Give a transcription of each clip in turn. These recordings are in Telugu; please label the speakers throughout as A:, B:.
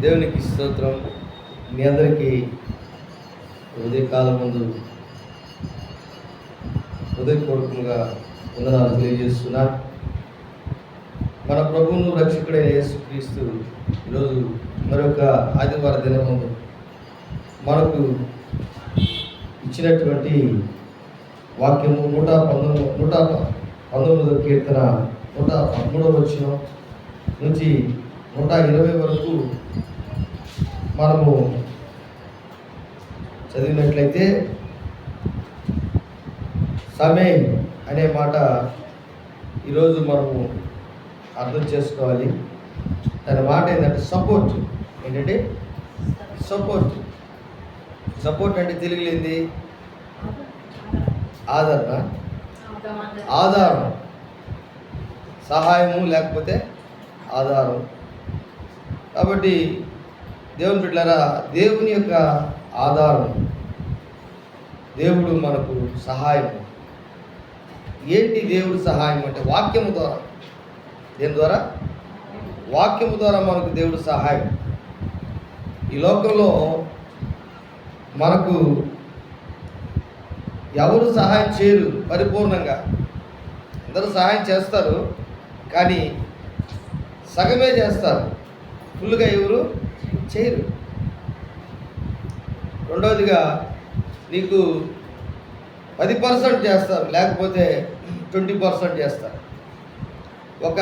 A: దేవునికి స్తోత్రం. మీ అందరికీ ఉదయకాలం ముందు హృదయపూర్వకంగా వందనాలు తెలియజేస్తున్నా. మన ప్రభువును రక్షకుడైన యేసుక్రీస్తు ఈరోజు మరొక ఆదివార దినమందు మనకు ఇచ్చినటువంటి వాక్యము 119వ కీర్తన 113వ వచనం నుంచి 120 వరకు మనము చదివినట్లయితే, సమయ అనే మాట ఈరోజు మనము అర్థం చేసుకోవాలి. దాని మాట ఏంటంటే సపోర్ట్. ఏంటంటే సపోర్ట్ అంటే తెలుగులో ఏంది? ఆధారం, సహాయము లేకపోతే ఆధారం. కాబట్టి దేవుని బిడ్డలారా, దేవుని యొక్క ఆధారం, దేవుడు మనకు సహాయం. ఏంటి దేవుడు సహాయం అంటే? వాక్యము ద్వారా. దేని ద్వారా? వాక్యము ద్వారా మనకు దేవుడు సహాయం. ఈ లోకంలో మనకు ఎవరు సహాయం చేయరు పరిపూర్ణంగా. అందరూ సహాయం చేస్తారు, కానీ సగమే చేస్తారు, ఫుల్గా ఎవరు చేయరు. రెండవదిగా, నీకు 10% చేస్తారు, లేకపోతే 20% చేస్తారు. ఒక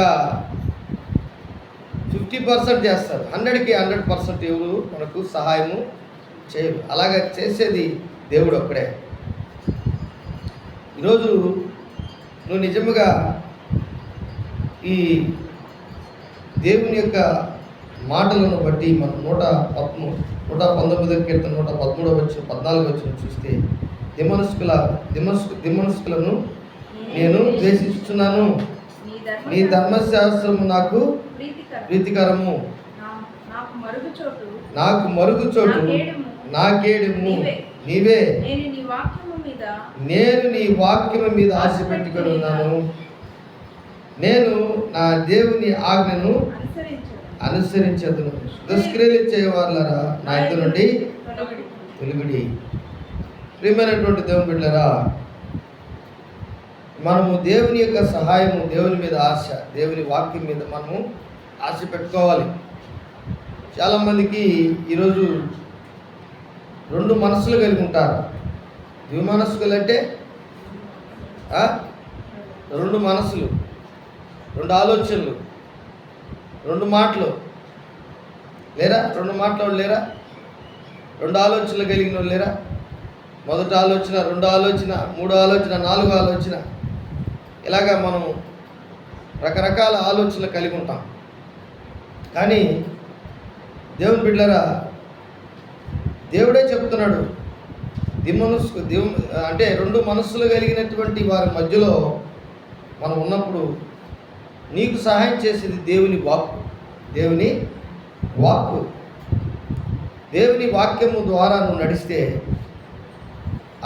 A: 50% చేస్తారు, 100కి 100% ఎవరు మనకు సహాయము చేయరు. అలాగే చేసేది దేవుడు ఒక్కడే. ఈరోజు నువ్వు నిజముగా ఈ దేవుని యొక్క మాటలను బట్టి మనం 119వ కీర్తన 113వ వచనం 14వ వచనం చూస్తే, దిమనస్కులను నేను ద్వేషిస్తున్నాను, నీ ధర్మశాస్త్రము నాకు ప్రీతికరము, నాకు మరుగుచోటు నాకేడము నీవే. నేను నీ వాక్యము మీద ఆశ పెట్టుకొని ఉన్నాను. నేను నా దేవుని ఆజ్ఞను అనుసరించదును. దుష్క్రియలు చేయవారులారా, నా ఇద్దరు నుండి తొలగుడి. ప్రియమైనటువంటి దేవుని బిడ్డలారా, మనము దేవుని యొక్క సహాయము, దేవుని మీద ఆశ, దేవుని వాక్యం మీద మనము ఆశ పెట్టుకోవాలి. చాలామందికి ఈరోజు 2 మనసులు కలిగి ఉంటారు. ద్విమనస్కులు అంటే 2 మనసులు, 2 ఆలోచనలు, 2 మాటలు లేరా? 2 మాటలు లేరా? 2 ఆలోచనలు కలిగిన వాళ్ళు లేరా? మొదటి ఆలోచన, 2 ఆలోచన, 3 ఆలోచన, 4 ఆలోచన, ఇలాగా మనం రకరకాల ఆలోచనలు కలిగి ఉంటాం. కానీ దేవుని బిడ్డలారా, దేవుడే చెప్తున్నాడు, అంటే 2 మనస్సులు కలిగినటువంటి వారి మధ్యలో మనం ఉన్నప్పుడు నీకు సహాయం చేసేది దేవుని వాక్కు. దేవుని వాక్యము ద్వారా నువ్వు నడిస్తే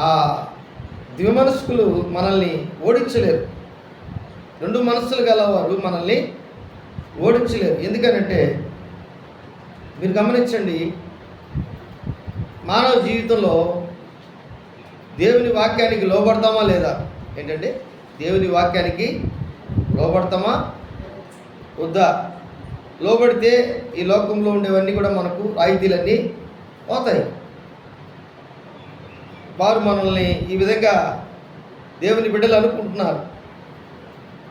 A: ఆ ద్విమనస్కులు మనల్ని ఓడించలేరు. 2 మనస్సులు గలవారు మనల్ని ఓడించలేరు. ఎందుకనంటే, మీరు గమనించండి, మానవ జీవితంలో దేవుని వాక్యానికి లోబడతామా లేదా? ఏంటంటే, దేవుని వాక్యానికి లోబడతామా వద్దా? లోబడితే ఈ లోకంలో ఉండేవన్నీ కూడా మనకు రాయితీలన్నీ పోతాయి. వారు మనల్ని ఈ విధంగా దేవుని బిడ్డలు అనుకుంటున్నారు.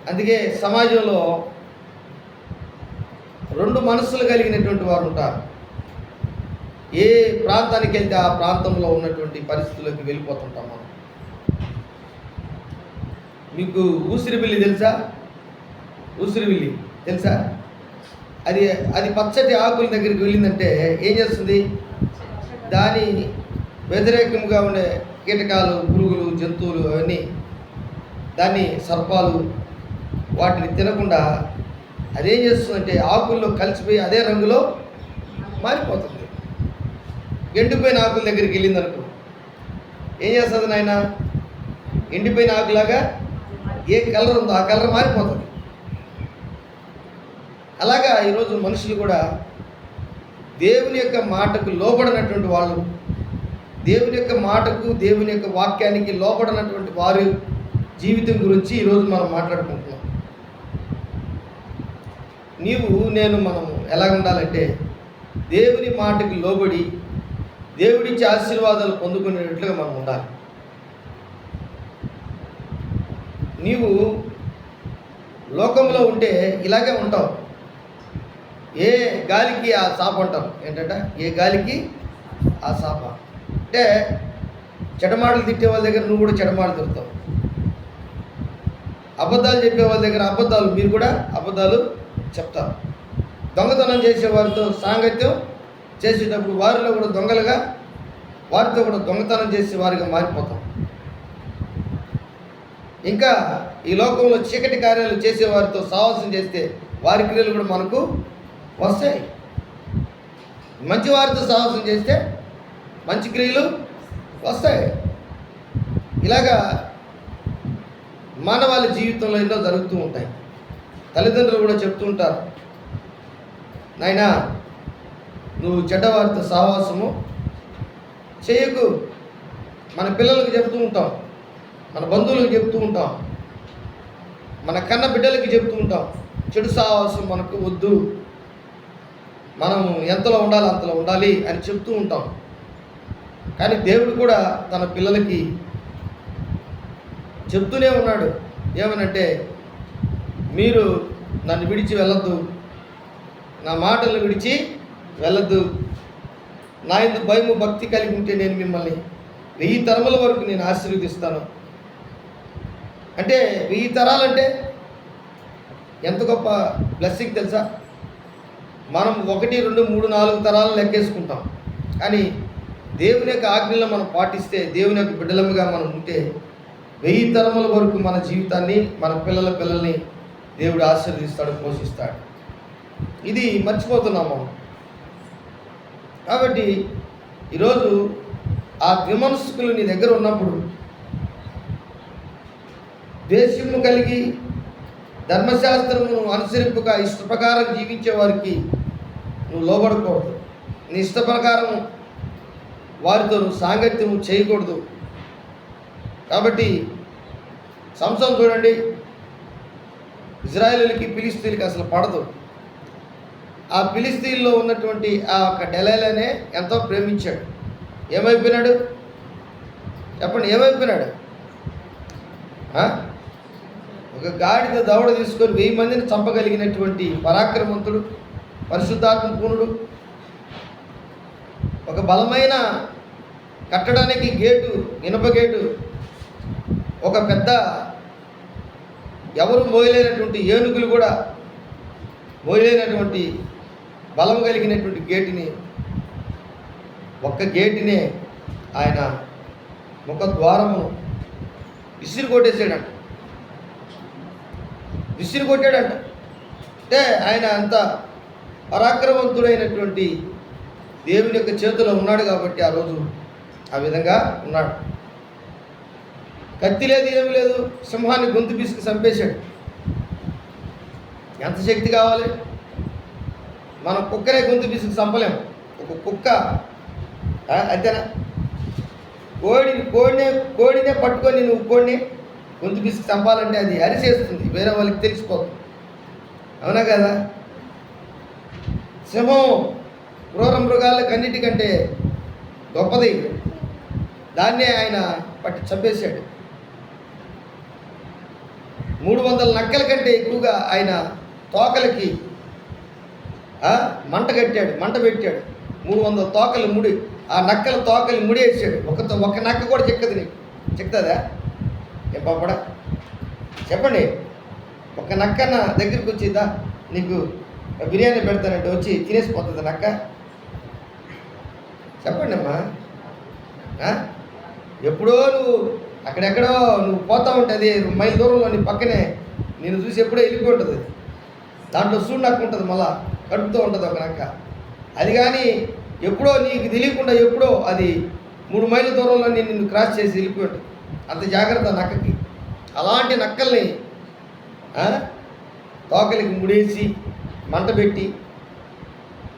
A: అందుకే సమాజంలో 2 మనస్సులు కలిగినటువంటి వారు ఉంటారు. ఏ ప్రాంతానికి వెళ్తే ఆ ప్రాంతంలో ఉన్నటువంటి పరిస్థితుల్లోకి వెళ్ళిపోతుంటాం మనం. మీకు ఊసిరిబిల్లి తెలుసా? ఊసిరిబిల్లి తెలుసా? అది పచ్చటి ఆకుల దగ్గరికి వెళ్ళిందంటే ఏం చేస్తుంది? దాని వ్యతిరేకంగా ఉండే కీటకాలు, పురుగులు, జంతువులు అవన్నీ, దాన్ని సర్పాలు, వాటిని తినకుండా అదేం చేస్తుందంటే ఆకుల్లో కలిసిపోయి అదే రంగులో మారిపోతుంది. ఎండిపోయిన ఆకుల దగ్గరికి వెళ్ళిందనుకో, ఏం చేస్తుంది నాయన? ఎండిపోయిన ఆకులాగా ఏ కలర్ ఉందో ఆ కలర్ మారిపోతుంది. అలాగా ఈరోజు మనుషులు కూడా దేవుని యొక్క మాటకు లోబడినటువంటి వాళ్ళు, దేవుని యొక్క మాటకు, దేవుని యొక్క వాక్యానికి లోబడినటువంటి వారి జీవితం గురించి ఈరోజు మనం మాట్లాడుకుంటున్నాం. మనము ఎలా ఉండాలంటే దేవుని మాటకు లోబడి దేవుడిచ్చే ఆశీర్వాదాలు పొందుకునేటట్లుగా మనం ఉండాలి. నీవు లోకంలో ఉంటే ఇలాగే ఉంటావు. ఏ గాలికి ఆ సాప అంటాం. ఏంటంటే ఏ గాలికి ఆ సాప. అంటే చెడమాటలు తిట్టే వాళ్ళ దగ్గర నువ్వు కూడా చెడమాటలు తిరుగుతావు. అబద్ధాలు చెప్పే వాళ్ళ దగ్గర మీరు కూడా అబద్ధాలు చెప్తారు. దొంగతనం చేసే వారితో సాంగత్యం చేసేటప్పుడు వారిలో కూడా దొంగలుగా, వారితో కూడా దొంగతనం చేసే వారిగా మారిపోతాం. ఇంకా ఈ లోకంలో చీకటి కార్యాలు చేసేవారితో సాహసం చేస్తే వారి క్రియలు కూడా మనకు వస్తాయి. మంచి వారితో సాహసం చేస్తే మంచి క్రియలు వస్తాయి. ఇలాగా మానవాళి జీవితంలో ఎన్నో జరుగుతూ ఉంటాయి. తల్లిదండ్రులు కూడా చెప్తూ ఉంటారు, నాయనా నువ్వు చెడ్డవారితో సహవాసము చేయకు. మన పిల్లలకు చెప్తూ ఉంటాం, మన బంధువులకు చెప్తూ ఉంటాం, మన కన్న బిడ్డలకి చెప్తూ ఉంటాం, చెడు సహవాసం మనకు వద్దు, మనం ఎంతలో ఉండాలి అంతలో ఉండాలి అని చెప్తూ ఉంటాం. కానీ దేవుడు కూడా తన పిల్లలకి చెప్తూనే ఉన్నాడు. ఏమనంటే, మీరు నన్ను విడిచి వెళ్ళొద్దు, నా మాటలను విడిచి వెళ్ళొద్దు, నా యందు భయము భక్తి కలిగి ఉంటే నేను మిమ్మల్ని 1000 తరముల వరకు నేను ఆశీర్వదిస్తాను. అంటే 1000 తరాలంటే ఎంత గొప్ప బ్లెస్సింగ్ తెలుసా? మనం 1, 2, 3, 4 తరాలను లెక్కేసుకుంటాం. కానీ దేవుని యొక్క ఆజ్ఞలను మనం పాటిస్తే, దేవుని యొక్క బిడ్డలముగా మనం ఉంటే 1000 తరముల వరకు మన జీవితాన్ని, మన పిల్లల్ని దేవుడు ఆశీర్వదిస్తాడు, పోషిస్తాడు. ఇది మర్చిపోతున్నాము. కాబట్టి ఈరోజు ఆ విమర్శకులు నీ దగ్గర ఉన్నప్పుడు ద్వేషము కలిగి ధర్మశాస్త్రమును అనుసరింపక ఇష్ట ప్రకారం జీవించే వారికి నువ్వు లోబడకూడదు. నీ ఇష్ట ప్రకారం వారితో నువ్వు సాంగత్యము చేయకూడదు. కాబట్టి సంసోను చూడండి, ఇజ్రాయేలీలకి ఫిలిష్తీయులకి అసలు పడదు. ఆ ఫిలిష్తీయుల్లో ఉన్నటువంటి ఆ ఒక డెలైలానే ఎంతో ప్రేమించాడు. ఏమైపోయినాడు చెప్పండి, ఏమైపోయినాడు? ఒక గాడిద దవడ తీసుకొని 1000 మందిని చంపగలిగినటువంటి పరాక్రమవంతుడు, పరిశుద్ధాత్మ పూర్ణుడు, ఒక బలమైన కట్టడానికి గేటు, ఇనుప గేటు, ఒక పెద్ద ఎవరు మోయలేనటువంటి ఏనుగులు కూడా మోయలేనటువంటి బలం కలిగినటువంటి ఒక్క గేటునే ఆయన ముఖ ద్వారము విసిరి కొట్టేసాడంట. అంటే ఆయన అంత పరాక్రమవంతుడైనటువంటి దేవుని యొక్క చేతిలో ఉన్నాడు కాబట్టి ఆ రోజు ఆ విధంగా ఉన్నాడు. కత్తి లేదు, ఏమి లేదు, సింహాన్ని గొంతు పిసికి చంపేశాడు. ఎంత శక్తి కావాలి? మనం కుక్కనే గొంతు పిసికి చంపలేము. ఒక కుక్క అంతేనా? కోడినే పట్టుకొని నువ్వు కోడిని గొంతు పిసికి చంపాలంటే అది అరిసేస్తుంది, వేరే వాళ్ళకి తెలిసిపోతుంది. అవునా కదా? సింహం క్రూర మృగాలకు అన్నిటికంటే గొప్పది, దాన్నే ఆయన పట్టి చంపేశాడు. 300 నక్కల కంటే ఎక్కువగా ఆయన తోకలకి మంట పెట్టాడు. 300 తోకలు ముడి, ఆ నక్కల తోకలు ముడేసాడు. ఒక నక్క కూడా చెక్కదు. నీకు చెక్తుందా? ఏం పాపడా చెప్పండి. ఒక నక్క నా దగ్గరికి వచ్చిందా, నీకు బిర్యానీ పెడతానంటే వచ్చి తినేసిపోతుంది నక్క? చెప్పండి అమ్మా. ఎప్పుడో నువ్వు అక్కడెక్కడో నువ్వు పోతా ఉంటుంది, 2 మైళ్ళ దూరంలో నీ పక్కనే నేను చూసి ఎప్పుడో వెళ్ళిపోయి ఉంటుంది. దాంట్లో సూడు నక్క ఉంటుంది, మళ్ళా కడుపుతూ ఉంటుంది ఒక నక్క. అది కానీ ఎప్పుడో నీకు తెలియకుండా ఎప్పుడో అది 3 మైళ్ళ దూరంలో నిన్ను క్రాస్ చేసి వెళ్ళిపోయి ఉంటుంది. అంత జాగ్రత్త నక్కకి. అలాంటి నక్కల్ని తోకలికి ముడేసి మంట పెట్టి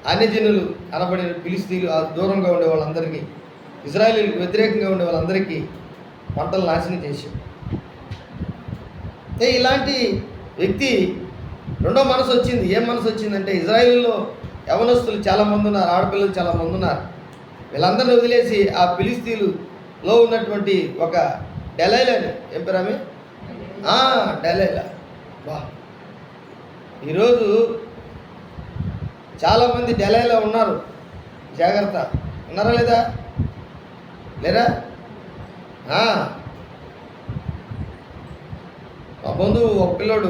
A: అన్యజనులు అనబడిన ఫిలిష్తీయులు, ఆ దూరంగా ఉండే వాళ్ళందరికీ, ఇజ్రాయేలీలకు వ్యతిరేకంగా ఉండే వాళ్ళందరికీ పంటలు నాశనం చేశాడు. ఇలాంటి వ్యక్తి రెండో మనసు వచ్చింది. ఏం మనసు వచ్చిందంటే, ఇజ్రాయేలీలో యవనస్తులు చాలామంది ఉన్నారు, ఆడపిల్లలు చాలామంది ఉన్నారు. వీళ్ళందరినీ వదిలేసి ఆ ఫిలిష్తీయులలో ఉన్నటువంటి ఒక డెలైలాని, ఏం పేరు ఆమె, డెలైలా. బా, ఈరోజు చాలామంది డెలైలా ఉన్నారు. జాగ్రత్త. ఉన్నారా లేదా? లేరా? మా బంధువు ఒక పిల్లోడు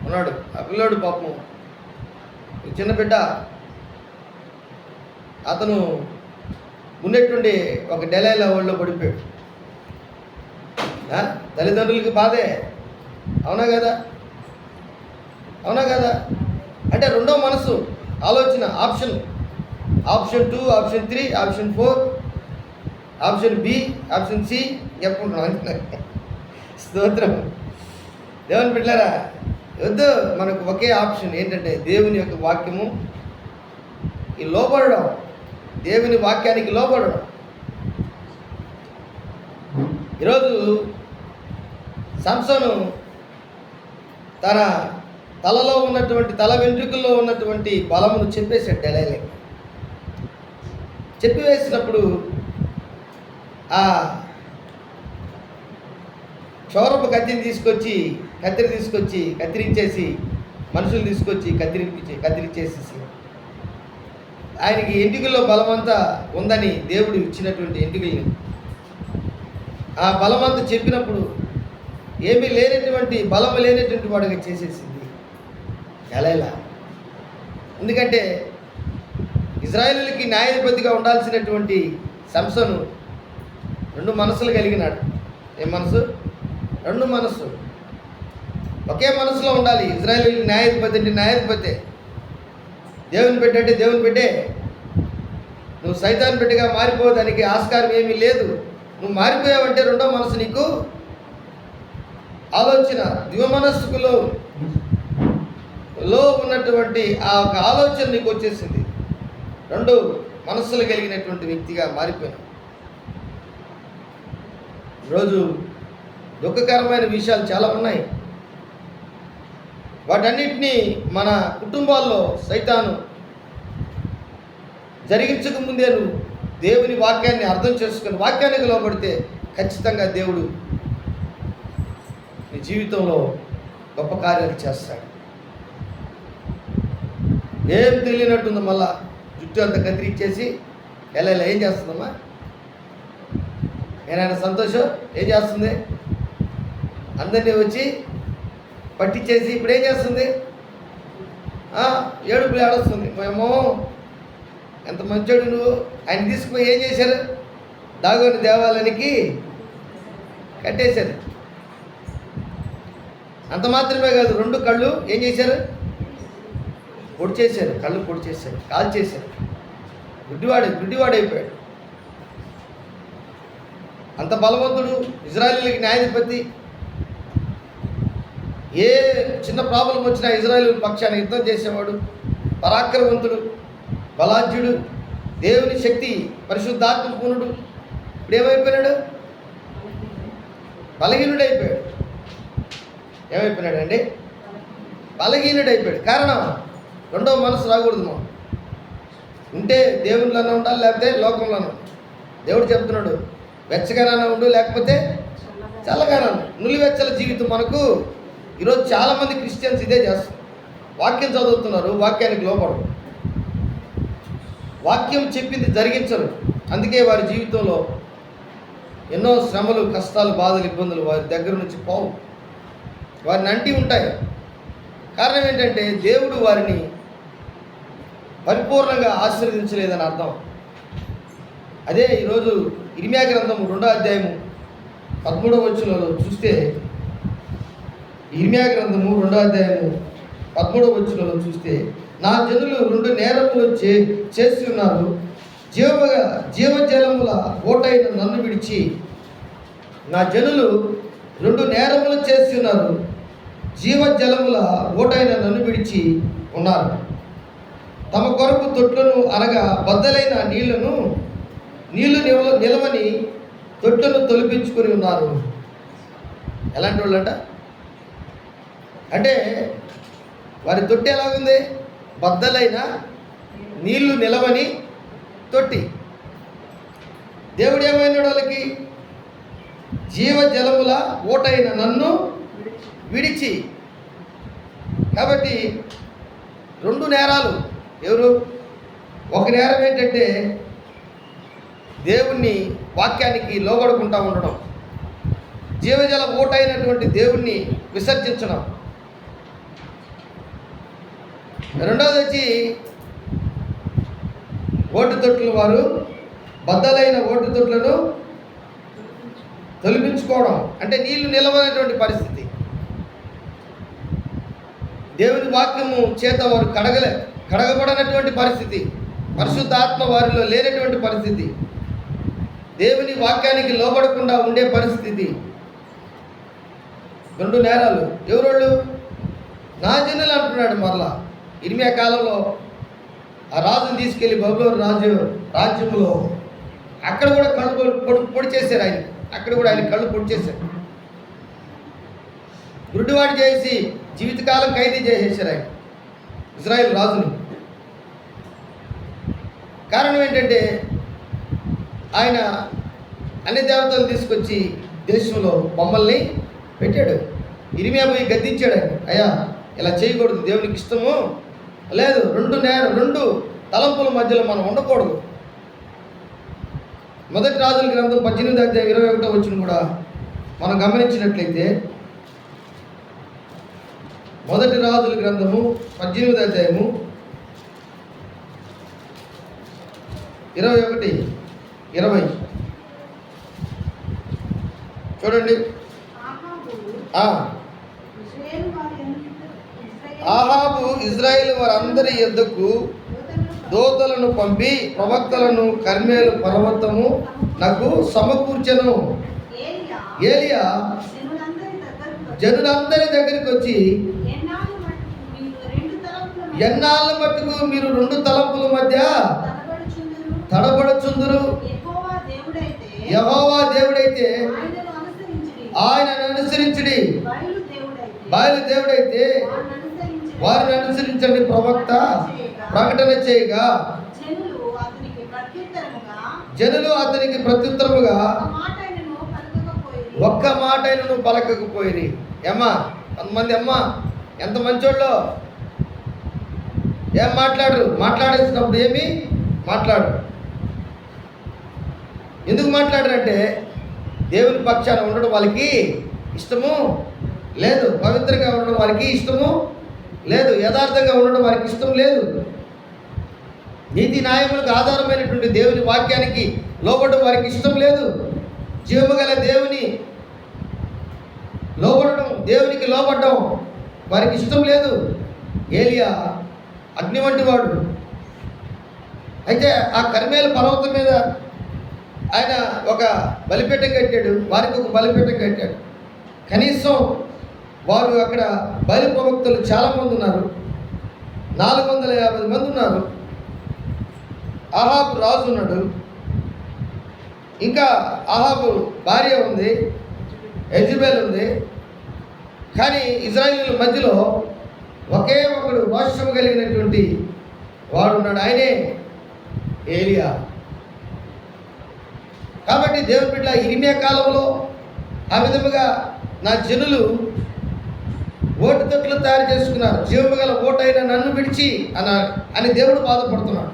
A: ఉన్నాడు. ఆ పిల్లోడు పాపం చిన్న బిడ్డ, అతను ఉన్నట్టుండి ఒక డెలైలా ఒళ్ళో పడిపోయాడు. తల్లిదండ్రులకి బాధే, అవునా కదా? అవునా కదా? అంటే రెండో మనసు ఆలోచన, option 2, option 3, option 4, option B, option C చెప్పుకుంటున్నాం. స్తోత్రం. దేవుని బిడ్డలారా, వద్దు, మనకు ఒకే ఆప్షన్ ఏంటంటే దేవుని యొక్క వాక్యము ఈ లోబడడం, దేవుని వాక్యానికి లోబడడం. ఈరోజు సంసోను తన తలలో ఉన్నటువంటి, తల వెంట్రుకల్లో ఉన్నటువంటి బలమును చెప్పేశాడు డెలైలాకి. చెప్పివేసినప్పుడు ఆ క్షౌరపు కత్తిరి తీసుకొచ్చి కత్తిరించేసి, మనుషులు తీసుకొచ్చి కత్తిరించేసేసి, ఆయనకి ఎంటికల్లో బలమంతా ఉందని దేవుడు ఇచ్చినటువంటి ఎంటికల్ని ఆ బలమంతా చెప్పినప్పుడు ఏమీ లేనటువంటి, బలం లేనటువంటి వాడిగా చేసేసింది డెలైలా. ఎందుకంటే ఇజ్రాయేలులకి న్యాయాధిపతిగా ఉండాల్సినటువంటి సంసోను రెండు మనసులు కలిగినాడు. ఏ మనసు? రెండు మనసు. ఒకే మనసులో ఉండాలి. ఇజ్రాయేలులకి న్యాయాధిపతి అంటే న్యాయాధిపతే, దేవుని బిడ్డ అంటే దేవుని బిడ్డే. నువ్వు సైతాన్ బిడ్డగా మారిపోవడానికి ఆస్కారం ఏమీ లేదు. నువ్వు మారిపోయావంటే రెండో మనసు నీకు ఆలోచన, దివ్యమనస్సుకులో ఉన్నటువంటి ఆ ఒక ఆలోచన నీకు వచ్చేసింది. రెండు మనస్సులు కలిగినటువంటి వ్యక్తిగా మారిపోయాను. ఈరోజు దుఃఖకరమైన విషయాలు చాలా ఉన్నాయి. వాటన్నిటినీ మన కుటుంబాల్లో సైతాను జరిగించక ముందే నువ్వు దేవుని వాక్యాన్ని అర్థం చేసుకుని వాక్యానికి లోబడితే ఖచ్చితంగా దేవుడు నీ జీవితంలో గొప్ప కార్యాలు చేస్తాడు. ఏం తెలియనట్టుంది, మళ్ళా జుట్టు అంతా కత్తిరించేసి ఎలా ఏం చేస్తుందమ్మా? ఏనాయన సంతోషం ఏం చేస్తుంది? అందరినీ వచ్చి పట్టించేసి ఇప్పుడు ఏం చేస్తుంది? ఏడుపులు ఏడొస్తుంది. మేము ఎంత మంచోడు నువ్వు. ఆయన తీసుకుపోయి ఏం చేశారు? దాగోని దేవాలయానికి కట్టేశారు. అంత మాత్రమే కాదు, రెండు కళ్ళు ఏం చేశారు? పొడి చేశారు. కళ్ళు పొడి చేశారు, కాల్ చేశారు. గుడ్డివాడైపోయాడు. అంత బలవంతుడు, ఇజ్రాయేలీలకి న్యాయాధిపతి. ఏ చిన్న ప్రాబ్లం వచ్చినా ఇజ్రాయేలు పక్షాన్ని యుద్ధం చేసేవాడు, పరాక్రమవంతుడు, బలాఢ్యుడు, దేవుని శక్తి, పరిశుద్ధాత్మ పూర్ణుడు. ఇప్పుడు ఏమైపోయినాడు? బలహీనుడైపోయాడు. ఏమైపోయినాడండి? బలహీనుడైపోయాడు. కారణం రెండవ మనసు రాకూడదు. మనం ఉంటే దేవునిలోనే ఉండాలి, లేకపోతే లోకంలోనే. దేవుడు చెప్తున్నాడు, వెచ్చగానే ఉండు, లేకపోతే చల్లగానే ఉండు. నులివెచ్చల జీవితం మనకు. ఈరోజు చాలామంది క్రిస్టియన్స్ ఇదే చేస్తారు. వాక్యం చదువుతున్నారు, వాక్యానికి లోపడరు, వాక్యం చెప్పింది జరిగించరు. అందుకే వారి జీవితంలో ఎన్నో శ్రమలు, కష్టాలు, బాధలు, ఇబ్బందులు వారి దగ్గర నుంచి పోవు, వారిని అంటి ఉంటాయి. కారణం ఏంటంటే దేవుడు వారిని పరిపూర్ణంగా ఆశీర్వదించలేదని అర్థం. అదే ఈరోజు ఇర్మియా గ్రంథము 2వ అధ్యాయము 13వ వచనంలో చూస్తే, ఇర్మియా గ్రంథము 2వ అధ్యాయము 13వ వచనంలో చూస్తే, నా జనులు 2 నేరములు చేసి ఉన్నారు, జీవజలముల ఓటైన నన్ను విడిచి. నా జనులు 2 నేరములు చేసి ఉన్నారు, జీవజలముల ఓటైన నన్ను విడిచి ఉన్నారు. తమ కొరకు తొట్లను అనగా బద్దలైన నీళ్లు నిలవని తొట్లను తొలిపించుకొని ఉన్నారు. ఎలాంటి వాళ్ళంట అంటే వారి తొట్టి ఎలాగుంది? బద్దలైన నీళ్లు నిలవని తొట్టి. దేవుడు ఏమైనాడు వాళ్ళకి? జీవజలముల ఓటైన నన్ను విడిచి. కాబట్టి రెండు నేరాలు. ఎవరు? ఒక నేరం ఏంటంటే దేవుణ్ణి వాక్యానికి లోబడుకుంటూ ఉండడం, జీవజల ఓటైనటువంటి దేవుణ్ణి విసర్జించడం. రెండవది వచ్చి ఓటు తొట్లు వారు బద్దలైన ఓటు తొట్లను తొలగించుకోవడం అంటే నీళ్లు నిలవనటువంటి పరిస్థితి. దేవుని వాక్యము చేత వారు కడగబడినటువంటి పరిస్థితి, పరిశుద్ధాత్మ వారిలో లేనటువంటి పరిస్థితి, దేవుని వాక్యానికి లోబడకుండా ఉండే పరిస్థితి. రెండు నేరాలు. ఎవరోళ్ళు? నా జనులు అంటున్నాడు. మరలా ఇర్మియా కాలంలో ఆ రాజుని తీసుకెళ్ళి బబులోను రాజ్యంలో అక్కడ కూడా కళ్ళు పొడి చేశారు ఆయన. అక్కడ కూడా ఆయన కళ్ళు పొడి చేశారు. గుడ్డివాడు చేసి జీవితకాలం ఖైదీ చేసేసారు ఆయన ఇజ్రాయెల్ రాజుని. కారణం ఏంటంటే ఆయన అన్ని దేవతలు తీసుకొచ్చి దేశంలో బొమ్మల్ని పెట్టాడు. ఇర్మియా పోయి గద్దించాడు ఆయన, అయ్యా ఇలా చేయకూడదు, దేవునికి ఇష్టము లేదు, రెండు తలంపుల మధ్యలో మనం ఉండకూడదు. మొదటి రాజుల గ్రంథం 18:21 కూడా మనం గమనించినట్లయితే, మొదటి రాజుల గ్రంథము 18:20 చూడండి. ఆహాబు ఇజ్రాయేలు వారందరి యొద్దకు దూతలను పంపి ప్రవక్తలను కర్మేలు పర్వతము నాకు సమకూర్చెను. ఏలియా జనులందరి దగ్గరికి వచ్చి, ఎన్నాళ్ళ మట్టుకు మీరు రెండు తలంపుల మధ్య తడబడుచుందురు? యెహోవా దేవుడైతే ఆయనను అనుసరించుడి, బయలు దేవుడైతే వారిని అనుసరించండి. ప్రవక్త ప్రకటన చేయగా జనులు అతనికి ప్రత్యుత్తరముగా ఒక్క మాట అయినను పలకకపోయిరి. ఏమ్మా కొంతమంది, అమ్మా ఎంత మంచోళ్ళు, ఏం మాట్లాడరు, మాట్లాడేసినప్పుడు ఏమి మాట్లాడరు. ఎందుకు మాట్లాడరంటే దేవుని పక్షాన ఉండడం వాళ్ళకి ఇష్టము లేదు, పవిత్రంగా ఉండడం వారికి ఇష్టము లేదు, యథార్థంగా ఉండడం వారికి ఇష్టం లేదు. నీతి న్యాయములకు ఆధారమైనటువంటి దేవుని వాక్యానికి లోబడడం వారికి ఇష్టం లేదు. జీవము గల దేవుని లోబడడం, దేవునికి లోబడడం వారికి ఇష్టం లేదు. ఏలియా అగ్ని వంటి వాడు. అయితే ఆ కర్మేలు పర్వతం మీద ఆయన ఒక బలిపీఠం కట్టాడు, వారికి ఒక బలిపీఠం కట్టాడు. కనీసం వారు అక్కడ బలి ప్రవక్తలు చాలామంది ఉన్నారు, 450 మంది ఉన్నారు. ఆహాబు రాజు ఉన్నాడు, ఇంకా ఆహాబు భార్య ఉంది, యెజబెల్ ఉంది. కానీ ఇజ్రాయేలీల మధ్యలో ఒకే ఒకడు రోషం కలిగినటువంటి వాడున్నాడు, ఆయనే ఏలియా. కాబట్టి దేవుని బిడ్డ ఇర్మియా కాలంలో ఆ విధముగా నా జనులు ఓటు తొట్లు తయారు చేసుకున్నారు, జీవము గల ఓటైన నన్ను విడిచి అని దేవుడు బాధపడుతున్నాడు.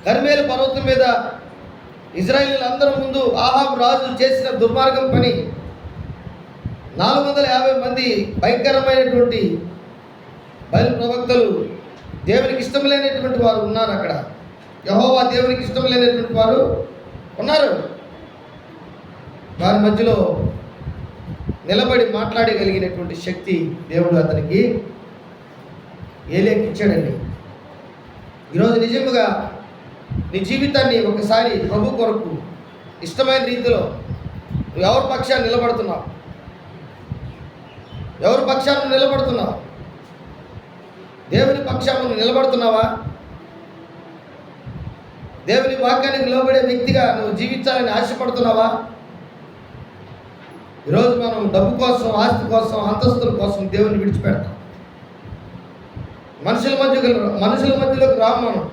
A: కర్మేలు పర్వతం మీద ఇజ్రాయేలీలందరి ముందు ఆహాబు రాజు చేసిన దుర్మార్గం పని. 450 మంది భయంకరమైనటువంటి బయలు ప్రవక్తలు, దేవునికి ఇష్టం లేనటువంటి వారు ఉన్నారు అక్కడ. యెహోవా దేవునికి ఇష్టం లేనటువంటి వారు ఉన్నారు. వారి మధ్యలో నిలబడి మాట్లాడగలిగినటువంటి శక్తి దేవుడు అతనికి ఏలియాకి ఇచ్చాడండి. ఈరోజు నిజముగా నీ జీవితాన్ని ఒకసారి ప్రభు కొరకు ఇష్టమైన రీతిలో నువ్వు ఎవరి పక్షాన్ని నిలబడుతున్నావు, ఎవరి పక్షాన్ని నిలబడుతున్నావు? దేవుని పక్షాన నిలబడుతున్నావా? దేవుని వాక్యానికి లోబడే వ్యక్తిగా నువ్వు జీవించాలని ఆశపడుతున్నావా? ఈరోజు మనం డబ్బు కోసం, ఆస్తి కోసం, అంతస్తుల కోసం దేవుని విడిచిపెడతాం. మనుషుల మధ్యలోకి రాము. మనం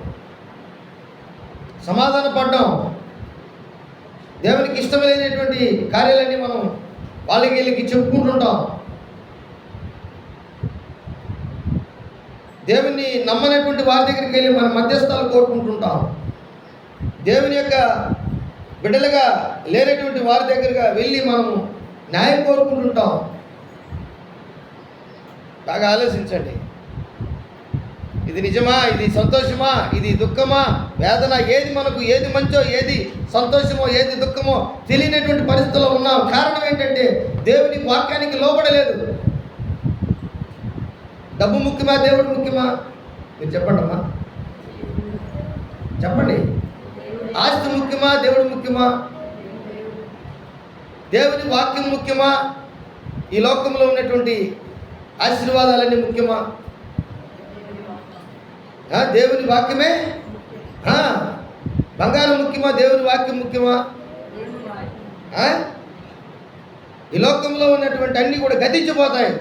A: సమాధాన పడ్డాం. దేవునికి ఇష్టమైనటువంటి కార్యాలన్నీ మనం వీళ్ళకి చెప్పుకుంటుంటాం. దేవుని నమ్మనటువంటి వారి దగ్గరికి వెళ్ళి మన మధ్యస్థాలు కోరుకుంటుంటాం. దేవుని యొక్క బిడ్డలుగా లేనటువంటి వారి దగ్గరగా వెళ్ళి మనము న్యాయం కోరుకుంటుంటాం. బాగా ఆలోచించండి. ఇది నిజమా? ఇది సంతోషమా? ఇది దుఃఖమా? వేదన? ఏది మంచో, ఏది సంతోషమో, ఏది దుఃఖమో తెలియనటువంటి పరిస్థితుల్లో ఉన్నాం. కారణం ఏంటంటే దేవుని వాక్యానికి లోబడలేదు. డబ్బు ముఖ్యమా, దేవుడు ముఖ్యమా? మీరు చెప్పండి అమ్మా, చెప్పండి. ఆస్తి ముఖ్యమా, దేవుడు ముఖ్యమా? దేవుని వాక్యం ముఖ్యమా? ఈ లోకంలో ఉన్నటువంటి ఆశీర్వాదాలన్నీ ముఖ్యమా? దేవుని వాక్యమే. బంగారం ముఖ్యమా, దేవుని వాక్యం ముఖ్యమా? ఈ లోకంలో ఉన్నటువంటి అన్నీ కూడా గతించిపోతాయి.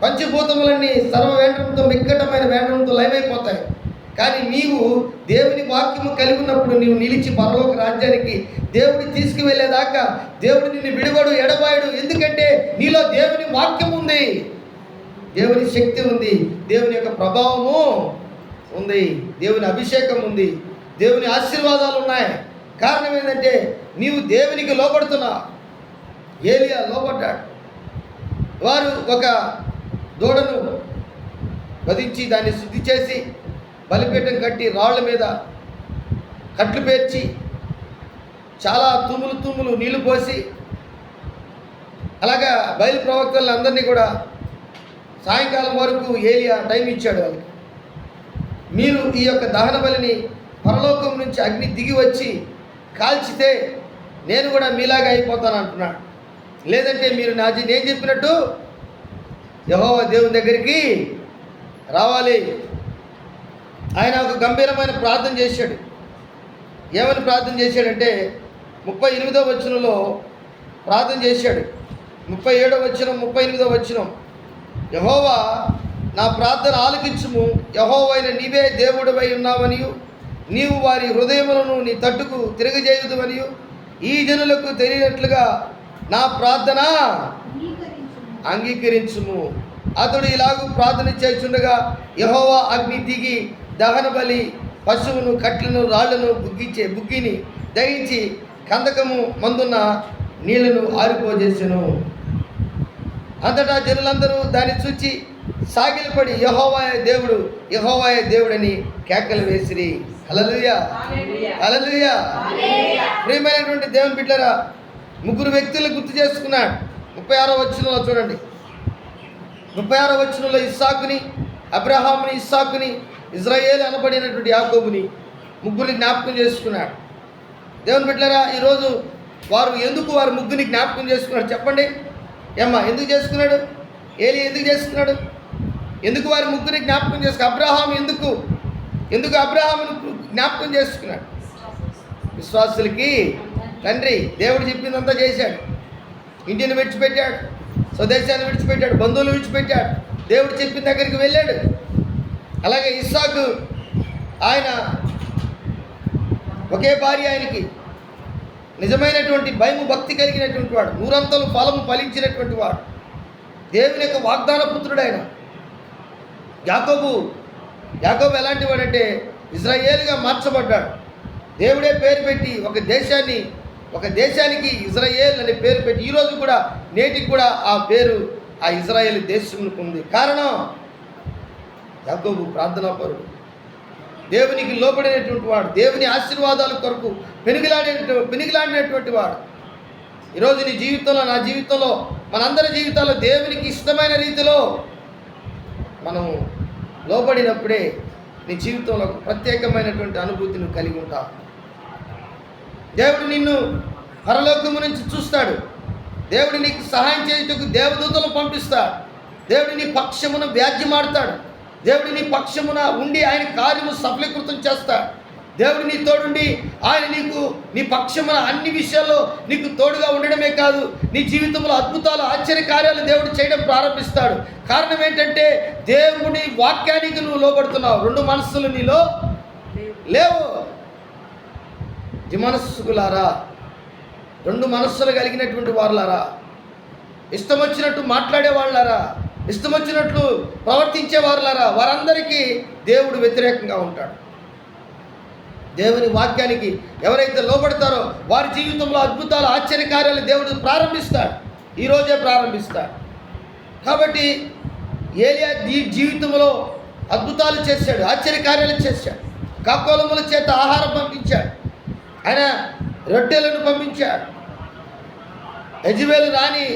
A: పంచభూతములన్నీ సర్వ వేంద్రంతో, మిక్కటమైన వేంద్రంతో లయమైపోతాయి. కానీ నీవు దేవుని వాక్యము కలిగి ఉన్నప్పుడు నీవు నిలిచి పరలోక రాజ్యానికి దేవుడు తీసుకువెళ్ళేదాకా దేవుడు నిన్ను విడువడు, ఎడబాయడు. ఎందుకంటే నీలో దేవుని వాక్యం ఉంది, దేవుని శక్తి ఉంది, దేవుని యొక్క ప్రభావము ఉంది, దేవుని అభిషేకం ఉంది, దేవుని ఆశీర్వాదాలు ఉన్నాయి. కారణం ఏంటంటే నీవు దేవునికి లోబడుతున్నావు. ఏలియా లోబడ్డాడు. వారు ఒక దూడను వధించి దాన్ని శుద్ధి చేసి బలిపీఠం కట్టి రాళ్ల మీద కట్లు పేర్చి చాలా తుమ్ములు నీళ్లు పోసి అలాగా బయలు ప్రవక్తలను అందరినీ కూడా సాయంకాలం వరకు ఏలియా టైం ఇచ్చాడు వాళ్ళకి. మీరు ఈ యొక్క దహన బలిని పరలోకం నుంచి అగ్ని దిగి వచ్చి కాల్చితే నేను కూడా మీలాగా అయిపోతాను అంటున్నాడు. లేదంటే మీరు నేను చెప్పినట్టు యెహోవా దేవుని దగ్గరికి రావాలి. ఆయన ఒక గంభీరమైన ప్రార్థన చేశాడు. ఏమని ప్రార్థన చేశాడంటే 38వ వచనంలో ప్రార్థన చేశాడు. 37వ వచనం, 38వ వచనం, యెహోవా నా ప్రార్థన ఆలకించుము, యెహోవైన నీవే దేవుడివై ఉన్నావనియు నీవు వారి హృదయములను నీ తట్టుకు తిరగజేయుదువనియు ఈ జనులకు తెలియనట్లుగా నా ప్రార్థన అంగీకరించుము. అతడు ఇలాగూ ప్రార్థన చేస్తుండగా యెహోవా అగ్ని దిగి దహన బలి పశువును, కట్లను, రాళ్లను, బుగ్గిని దహించి కందకము మందున్న నీళ్లను ఆరిపోజేసెను. అంతటా జనులందరూ దాన్ని చూచి సాగిలపడి యెహోవాయే దేవుడు, యెహోవాయే దేవుడని కేకలు వేసిరి. హల్లెలూయా, హల్లెలూయా. ప్రియమైనటువంటి దేవుని బిడ్డలారా, ముగ్గురు వ్యక్తులను గుర్తు చేసుకున్నాడు. 36వ వచనంలో చూడండి. 36వ వచనంలో ఇస్సాకుని, అబ్రహాముని, ఇస్సాకుని, ఇజ్రాయేలు అనబడినటువంటి యాకోబుని ముగ్గురిని జ్ఞాపకం చేసుకున్నాడు. దేవుని బిడ్డలారా, ఈరోజు వారు ముగ్గురిని జ్ఞాపకం చేసుకున్నాడు. చెప్పండి ఏమ్మా, ఎందుకు చేసుకున్నాడు? ఏలి ఎందుకు చేసుకున్నాడు? ఎందుకు వారి ముగ్గురిని జ్ఞాపకం చేసుకున్నాడు? అబ్రహాం ఎందుకు అబ్రహామును జ్ఞాపకం చేసుకున్నాడు? విశ్వాసులకి తండ్రి. దేవుడు చెప్పిందంతా చేశాడు. ఇంటిని విడిచిపెట్టాడు, స్వదేశాన్ని విడిచిపెట్టాడు, బంధువులు విడిచిపెట్టాడు, దేవుడు చెప్పిన దగ్గరికి వెళ్ళాడు. అలాగే ఇస్సాకు, ఆయన ఒకే భార్య, ఆయనకి నిజమైనటువంటి భయము భక్తి కలిగినటువంటి వాడు, నూరంతలు ఫలము ఫలించినటువంటి వాడు, దేవుని యొక్క వాగ్దాన పుత్రుడు ఆయన. యాకోబు ఎలాంటి వాడంటే ఇజ్రాయేలుగా మార్చబడ్డాడు. దేవుడే పేరు పెట్టి ఒక దేశానికి ఇజ్రాయేల్ అనే పేరు పెట్టి ఈరోజు కూడా నేటికి కూడా ఆ పేరు ఆ ఇజ్రాయేల్ దేశంకు ఉంది. కారణం యాకోబు ప్రార్థనాపరుడు, దేవునికి లోబడినటువంటి వాడు, దేవుని ఆశీర్వాదాల కొరకు పెనుగిలాడినటువంటి వాడు. ఈరోజు నీ జీవితంలో, నా జీవితంలో, మనందరి జీవితాల్లో దేవునికి ఇష్టమైన రీతిలో మనం లోబడినప్పుడే నీ జీవితంలో ఒక ప్రత్యేకమైనటువంటి అనుభూతిని కలిగి ఉంటావు. దేవుడు నిన్ను పరలోకము నుంచి చూస్తాడు. దేవుడు నీకు సహాయం చేయుటకు దేవదూతలు పంపిస్తాడు. దేవుడు నీ పక్షమున వ్యాజ్యమాడతాడు. దేవుడు నీ పక్షమున ఉండి ఆయన కార్యము సఫలీకృతం చేస్తాడు. దేవుడు నీ తోడుండి ఆయన నీ పక్షమున అన్ని విషయాల్లో నీకు తోడుగా ఉండడమే కాదు, నీ జీవితంలో అద్భుతాలు ఆశ్చర్య కార్యాలు దేవుడు చేయడం ప్రారంభిస్తాడు. కారణం ఏంటంటే దేవుని వాక్యానికి నువ్వు లోబడుతున్నావు. రెండు మనస్సులు నీలో లేవు. మనస్సులారా, రెండు మనస్సులు కలిగినటువంటి వారులారా, ఇష్టం వచ్చినట్టు మాట్లాడే వాళ్ళారా, ఇష్టం వచ్చినట్లు ప్రవర్తించే వారులారా, వారందరికీ దేవుడు వ్యతిరేకంగా ఉంటాడు. దేవుని వాక్యానికి ఎవరైతే లోబడతారో వారి జీవితంలో అద్భుతాలు ఆశ్చర్యకార్యాలు దేవుడు ప్రారంభిస్తాడు. ఈరోజే ప్రారంభిస్తాడు. కాబట్టి ఏలియా జీవితంలో అద్భుతాలు చేశాడు, ఆశ్చర్యకార్యాలు చేశాడు. కాకోలముల చేత ఆహారం పంపించాడు. ఆయన రొట్టెలను పంపించాడు. యెజబెలు రాణి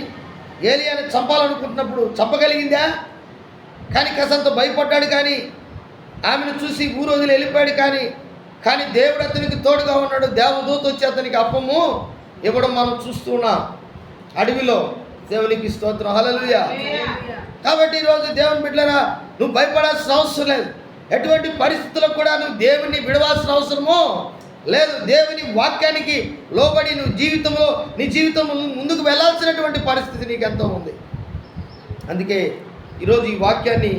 A: ఏలియాను చంపాలనుకుంటున్నప్పుడు చంపగలిగిందా? కానీ కాసంత భయపడ్డాడు. కానీ ఆమెను చూసి ఊరు వదిలి వెళ్ళిపోయాడు. కానీ దేవుడు అతనికి తోడుగా ఉన్నాడు. దేవదూత వచ్చి అతనికి అప్పము ఇవ్వడం మనం చూస్తున్నాం అడవిలో. దేవునికి స్తోత్రం, హల్లెలూయా. కాబట్టి ఈరోజు దేవుని బిడ్డలారా, నువ్వు భయపడాల్సిన అవసరం లేదు. ఎటువంటి పరిస్థితుల్లో కూడా నువ్వు దేవుని విడవాల్సిన అవసరమో లేదు. దేవుని వాక్యానికి లోబడి నీ జీవితం ముందుకు వెళ్ళాల్సినటువంటి పరిస్థితి నీకు ఎంతో ఉంది. అందుకే ఈరోజు ఈ వాక్యాన్ని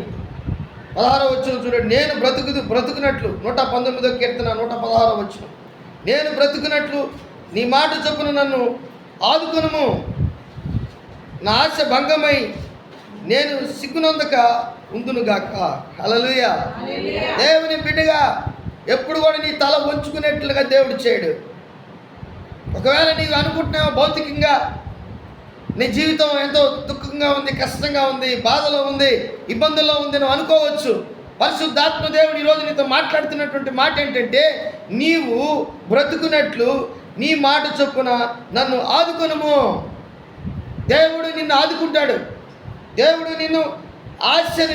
A: 16వ వచనం చూడండి. నేను బ్రతుకునట్లు 119వ కీర్తన 116వ వచనం. నేను బ్రతుకునట్లు నీ మాట చొప్పున నన్ను ఆదుకొనుము. నా ఆశ భంగమై నేను సిగ్గునందక ఉందునుగాక. హల్లెలూయా. దేవుని బిడ్డగా ఎప్పుడు కూడా నీ తల వంచుకునేట్లుగా దేవుడు చేయడు. ఒకవేళ నీవు అనుకుంటున్నావు భౌతికంగా నీ జీవితం ఎంతో దుఃఖంగా ఉంది, కష్టంగా ఉంది, బాధలో ఉంది, ఇబ్బందుల్లో ఉంది నువ్వు అనుకోవచ్చు. పరిశుద్ధాత్మ దేవుడు ఈరోజు నీతో మాట్లాడుతున్నటువంటి మాట ఏంటంటే, నీవు బ్రతుకున్నట్లు నీ మాట చొప్పున నన్ను ఆదుకొనుము. దేవుడు నిన్ను ఆదుకుంటాడు. దేవుడు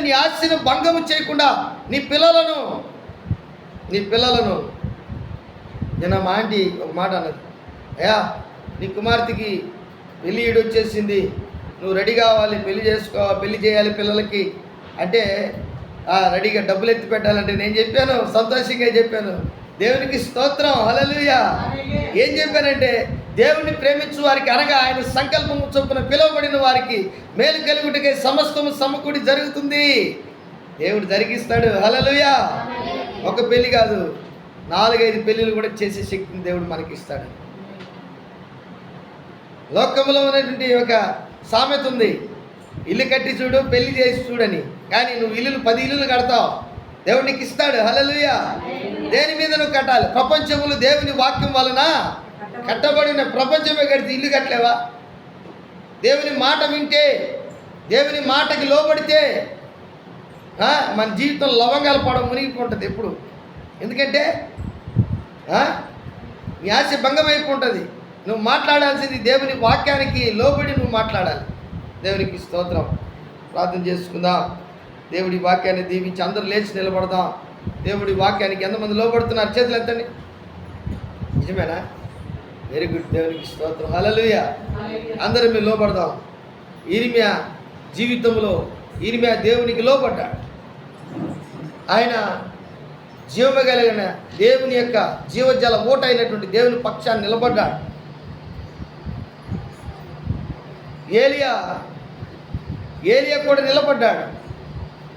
A: నీ ఆశను భంగము చేయకుండా నీ పిల్లలను నిన్న మా ఆంటీ ఒక మాట అన్నది, అయ్యా నీ కుమార్తెకి పెళ్ళి వచ్చేసింది, నువ్వు రెడీ కావాలి, పెళ్లి చేయాలి పిల్లలకి అంటే రెడీగా డబ్బులు ఎత్తి పెట్టాలంటే నేను చెప్పాను, సంతోషంగా చెప్పాను. దేవునికి స్తోత్రం, హల్లెలూయా. ఏం చెప్పానంటే, దేవుని ప్రేమించు వారికి అనగా ఆయన సంకల్పము చొప్పున పిలువబడిన వారికి మేలు కలుగుటకై సమస్తము సమకూడి జరుగుతుంది. దేవుడు జరిగిస్తాడు. హల్లెలూయా. ఒక పెళ్లి కాదు, 4-5 పెళ్ళిళ్ళు కూడా చేసే శక్తిని దేవుడు మనకి ఇస్తాడు. లోకంలో ఉన్నటువంటి ఒక సామెత ఉంది, ఇల్లు కట్టి చూడు పెళ్లి చేసి చూడని. కానీ నువ్వు 10 ఇల్లులు కడతావు, దేవుడు నీకు ఇస్తాడు. హల్లెలూయా. దేని మీద నువ్వు కట్టాలి? ప్రపంచములు దేవుని వాక్యం వలన కట్టబడిన ప్రపంచమే కడితే ఇల్లు కట్టలేవా? దేవుని మాట వింటే, దేవుని మాటకి లోబడితే మన జీవితం లవంగాల పడం మునిగిపోతుంది ఎప్పుడు. ఎందుకంటే నీ ఆశ భంగమైపోతుంది. నువ్వు మాట్లాడాల్సింది దేవుని వాక్యానికి లోబడి నువ్వు మాట్లాడాలి. దేవునికి స్తోత్రం. ప్రార్థన చేసుకుందాం. దేవుడి వాక్యాన్ని దీవించి అందరూ లేచి నిలబడదాం. దేవుడి వాక్యానికి ఎంతమంది లోబడుతున్నారు? చేతులు ఎత్తండి. నిజమేనా? Very good. దేవునికి స్తోత్రం, హల్లెలూయా. అందరూ మీరు లోబడదాం. ఇర్మియా జీవితంలో ఇర్మియా దేవునికి లోబడ్డాడు. ఆయన జీవగలిగిన దేవుని యొక్క జీవజల ఓట అయినటువంటి దేవుని పక్షాన్ని నిలబడ్డాడు. ఏలియా కూడా నిలబడ్డాడు.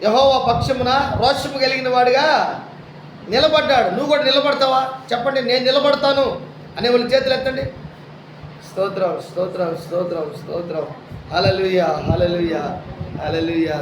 A: యెహోవా పక్షమున రోషము కలిగిన వాడిగా నిలబడ్డాడు. నువ్వు కూడా నిలబడతావా? చెప్పండి, నేను నిలబడతాను అనే వాళ్ళు చేతులు ఎత్తండి. స్తోత్రం, స్తోత్రం, స్తోత్రం, స్తోత్రం. హల్లెలూయా, హల్లెలూయా, హల్లెలూయా.